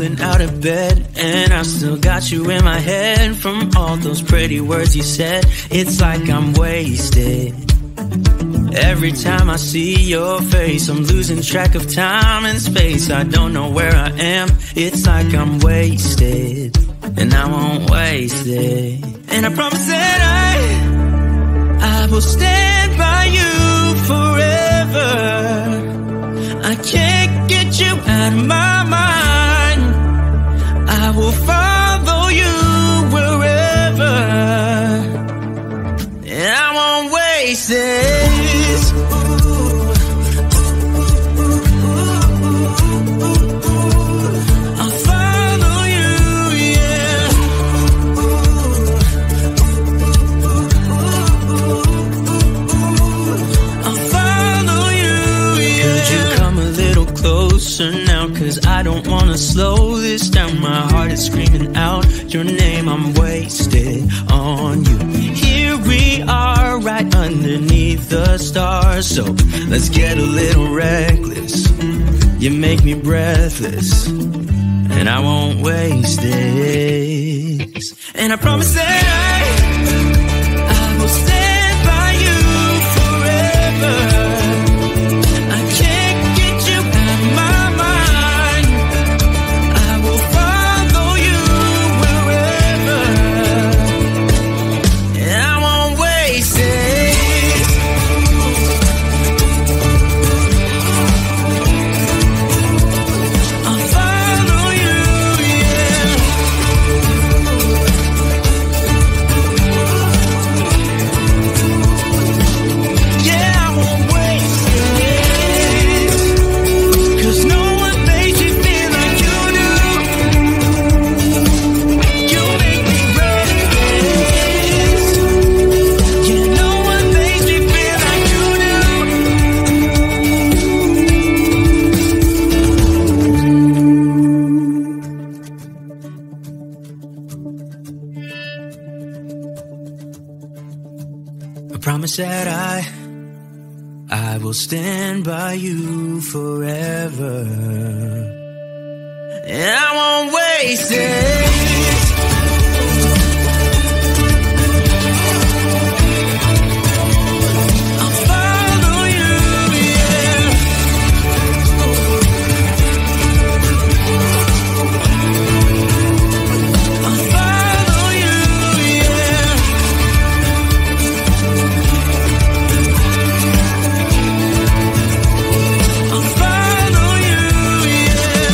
rolling out of bed, and I still got you in my head from all those pretty words you said. It's like I'm wasted. Every time I see your face, I'm losing track of time and space. I don't know where I am. It's like I'm wasted, and I won't waste it. And I promise that I will stand by you forever. I can't get you out of my mind. I will follow you wherever, and I won't waste this. I'll follow you, yeah. I'll follow you, yeah. Could you come a little closer now? 'Cause I don't wanna slow this down. My heart is screaming out your name. I'm wasted on you. Here we are right underneath the stars. So let's get a little reckless. You make me breathless, and I won't waste this. And I promise that I will stand by you forever. I can't get you out of my mind. I will follow you wherever, and I won't waste it. I'll follow you, yeah. Yeah, I won't waste it. 'Cause no one makes me feel like you do. You make me restless. Yeah, no one makes me feel like you do. I promise that I will stand by you forever, and I won't waste it. I'll follow you, yeah. I'll follow you, yeah. I'll follow you, yeah.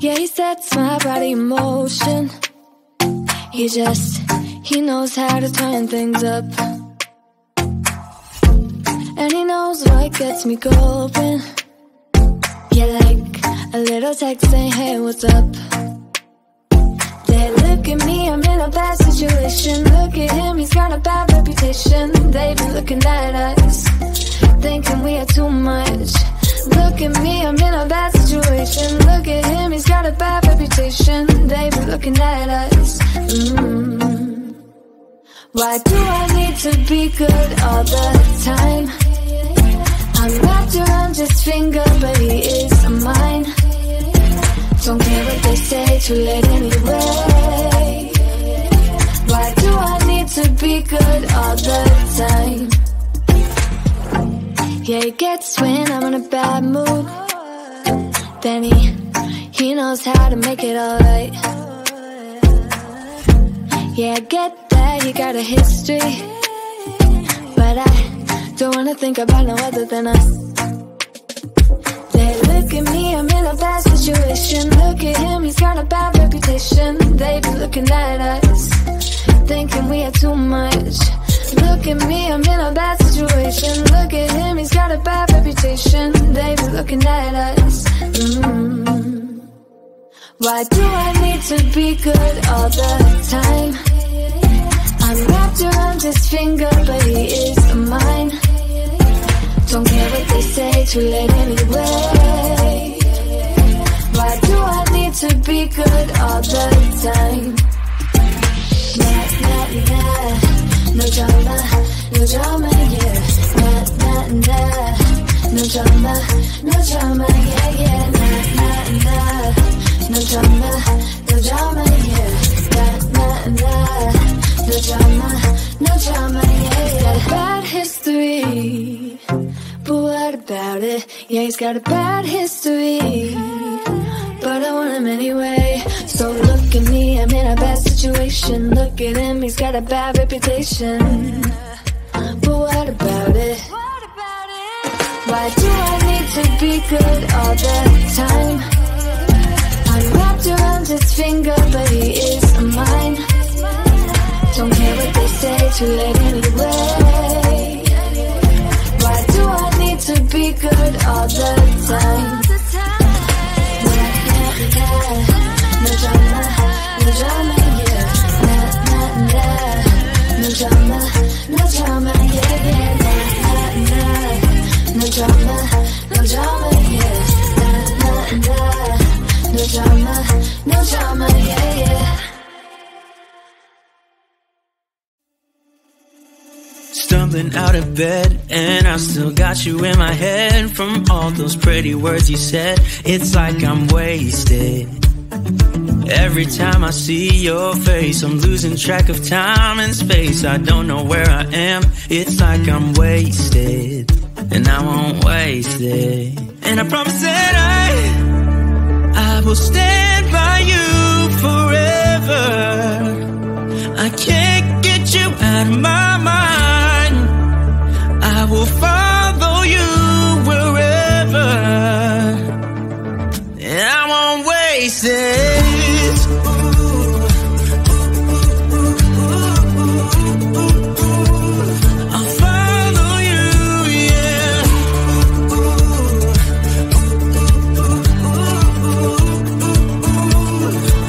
Yeah, he sets my body in motion. He knows how to turn things up. And he knows what gets me going. Yeah, like a little text saying, hey, what's up? They look at me, I'm in a bad situation. Look at him, he's got a bad reputation. They be looking at us, thinking we are too much. Look at me, I'm in a bad situation. Look at him, he's got a bad reputation. They be looking at us. Why do I need to be good all the time? I'm wrapped around his finger, but he is mine. Don't care what they say, too late anyway. Why do I need to be good all the time? Yeah, he gets when I'm in a bad mood. Then he knows how to make it alright. Yeah, I get that he got a history, but I don't wanna think about no other than us. They look at me, I'm in a bad situation. Look at him, he's got a bad reputation. They be looking at us, thinking we are too much. Look at me, I'm in a bad situation. Look at him, he's got a bad reputation. They be looking at us. Why do I need to be good all the time? I'm wrapped around his finger, but he is mine. Don't care what they say, too late anyway. Why do I need to be good all the time? Nah, nah, nah. No drama, no drama, yeah. Nah, nah, nah. No drama, no drama, yeah, yeah. Nah, nah, nah. No drama, no drama, yeah. Nah, nah, nah. No drama, no drama, yeah, yeah. Bad history, but what about it? Yeah, he's got a bad history, but I want him anyway. So look at me, I'm in a bad situation. Look at him, he's got a bad reputation, but what about it? Why do I need to be good all the time? I'm wrapped around his finger, but he is mine. Don't care what they say, too late anyway. Why do I need to be good all the time? No drama, no drama, yeah. Nah, nah, nah. No drama, no drama, yeah, yeah. Nah, nah, nah. No drama, no drama, yeah. Nah, nah, nah. No drama, no drama, yeah, yeah. Stumbling out of bed, and I still got you in my head. From all those pretty words you said, it's like I'm wasted. Every time I see your face, I'm losing track of time and space. I don't know where I am, it's like I'm wasted, and I won't waste it. And I promise that I will stand by you forever. I can't get you out of my mind. I will follow you wherever, and I won't waste it. I'll follow you, yeah.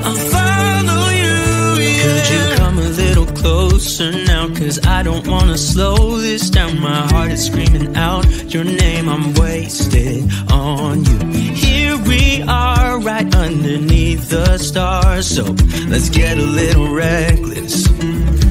I'll follow you, yeah. Could you come a little closer now? 'Cause I don't wanna slow this down. My heart is screaming out your name. I'm wasted on you. Here we are, right underneath the stars. So let's get a little reckless.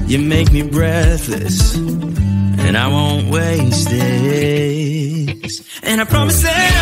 You make me breathless, and I won't waste this. And I promise that